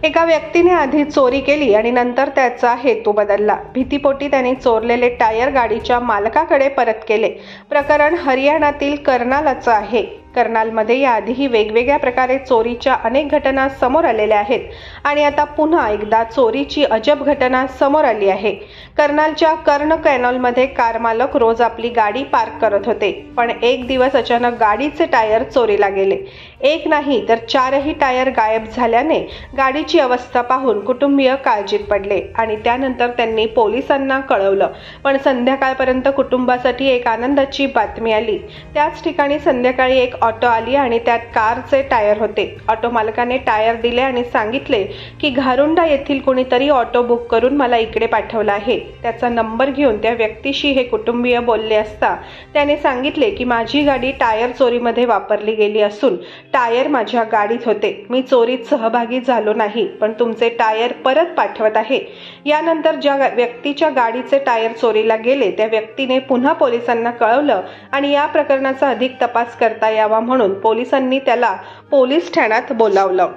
एका व्यक्तीने आधी चोरी केली आणि नंतर त्याचा हेतू बदलला। भीतीपोटी त्याने चोरलेले टायर गाडीच्या मालकाकडे परत केले। प्रकरण हरियाणातील कर्नालचं आहे। कर्नालमध्ये याआधीही वेगवेगळ्या प्रकारे चोरीच्या अनेक घटना समोर आलेल्या आहेत आणि आता पुन्हा एकदा चोरीची अजब घटना समोर आली आहे। कर्नालच्या कर्ण कॅनॉलमध्ये कार मालक रोज आपली गाडी पार्क करत होते, पण एक दिवस अचानक गाडीचे टायर चोरीला गेले। एक नाही तर 4ही टायर गायब झाल्याने गाडीची अवस्था पाहून कुटुंबीय काळजीत पडले आणि त्यानंतर त्यांनी पोलिसांना कळवलं। पण संध्याकाळपर्यंत कुटुंबासाठी एक आनंदाची बातमी आली। त्याच ठिकाणी संध्याकाळी एक ऑटो आली आणि त्यात कारचे टायर होते। ऑटो मालकाने टायर दिले आणि सांगितले की घारुंडा येथील कोणीतरी ऑटो बुक करून मला इकडे पाठवला आहे। त्याचा नंबर घेऊन त्या व्यक्तीशी हे कुटुंबीय बोलले असता त्याने सांगितले की माझी गाडी टायर चोरीमध्ये वापरली गेली असून टायर माझ्या गाडीत होते। मी चोरीत सहभागी झालो नाही, पण तुमचे टायर परत पाठवत आहे। यानंतर ज्या व्यक्तीच्या गाडीचे टायर चोरीला गेले त्या व्यक्तीने पुन्हा पोलिसांना कळवलं आणि या प्रकरणाचा अधिक तपास करता यावा म्हणून पोलिसांनी त्याला पोलीस ठाण्यात बोलावलं।